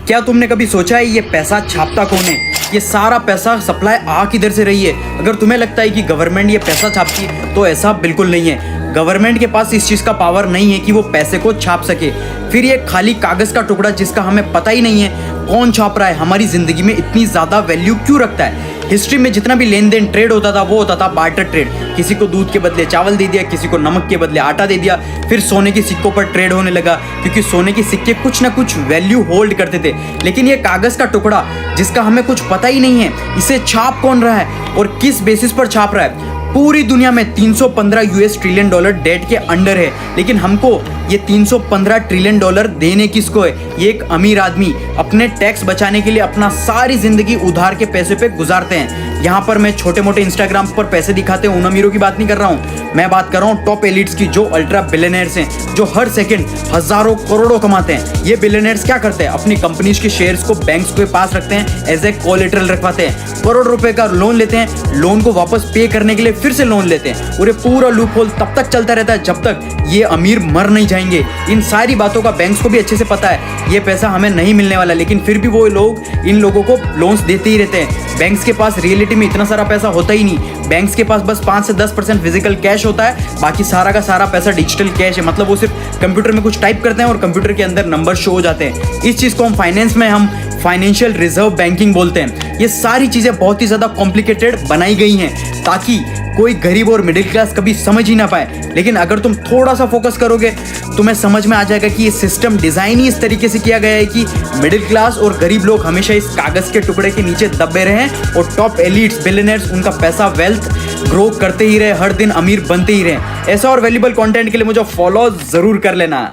क्या तुमने कभी सोचा है ये पैसा छापता कौन है? ये सारा पैसा सप्लाई आ किधर से रही है? अगर तुम्हें लगता है कि गवर्नमेंट ये पैसा छापती है तो ऐसा बिल्कुल नहीं है। गवर्नमेंट के पास इस चीज़ का पावर नहीं है कि वो पैसे को छाप सके। फिर ये खाली कागज़ का टुकड़ा जिसका हमें पता ही नहीं है कौन छाप रहा है, हमारी ज़िंदगी में इतनी ज़्यादा वैल्यू क्यों रखता है? हिस्ट्री में जितना भी लेन देन ट्रेड होता था वो होता था बार्टर ट्रेड। किसी को दूध के बदले चावल दे दिया, किसी को नमक के बदले आटा दे दिया। फिर सोने के सिक्कों पर ट्रेड होने लगा क्योंकि सोने के सिक्के कुछ ना कुछ वैल्यू होल्ड करते थे। लेकिन ये कागज़ का टुकड़ा जिसका हमें कुछ पता ही नहीं है, इसे छाप कौन रहा है और किस बेसिस पर छाप रहा है? पूरी दुनिया में 315 यूएस ट्रिलियन डॉलर डेट के अंडर है, लेकिन हमको ये 315 ट्रिलियन डॉलर देने किसको है? ये एक अमीर आदमी अपने टैक्स बचाने के लिए अपना सारी जिंदगी उधार के पैसे पे गुजारते हैं। यहाँ पर मैं छोटे मोटे इंस्टाग्राम पर पैसे दिखाते हैं उन अमीरों की बात नहीं कर रहा हूँ, मैं बात कर रहा हूँ टॉप एलिट्स की, जो अल्ट्रा बिलियनर्स हैं, जो हर सेकंड हजारों करोड़ों कमाते हैं। ये बिलियनर्स क्या करते हैं? अपनी कंपनीज के शेयर्स को बैंक्स के पास रखते हैं, एज ए कोलेटरल रखवाते हैं, करोड़ रुपए का लोन लेते हैं, लोन को वापस पे करने के लिए फिर से लोन लेते हैं और ये पूरा लूप होल तब तक चलता रहता है जब तक ये अमीर मर नहीं जाएंगे। इन सारी बातों का बैंक्स को भी अच्छे से पता है, ये पैसा हमें नहीं मिलने वाला, लेकिन फिर भी वो लोग इन लोगों को लोन्स देते ही रहते हैं। बैंक्स के पास रियलिटी में इतना सारा पैसा होता ही नहीं। बैंक्स के पास बस 5 से 10% फिजिकल कैश होता है, बाकी सारा का सारा पैसा डिजिटल कैश है। मतलब वो सिर्फ कंप्यूटर में कुछ टाइप करते हैं और कंप्यूटर के अंदर नंबर शो हो जाते हैं। इस चीज़ को हम फाइनेंस में हम फाइनेंशियल रिजर्व बैंकिंग बोलते हैं। ये सारी चीज़ें बहुत ही ज़्यादा कॉम्प्लिकेटेड बनाई गई हैं ताकि कोई गरीब और मिडिल क्लास कभी समझ ही ना पाए। लेकिन अगर तुम थोड़ा सा फोकस करोगे तुम्हें समझ में आ जाएगा कि ये सिस्टम डिज़ाइन ही इस तरीके से किया गया है कि मिडिल क्लास और गरीब लोग हमेशा इस कागज़ के टुकड़े के नीचे दबे रहें और टॉप एलिट्स बिलियनर्स उनका पैसा वेल्थ ग्रो करते ही रहे, हर दिन अमीर बनते ही रहे। ऐसा और वैल्यूबल कंटेंट के लिए मुझे फॉलो ज़रूर कर लेना।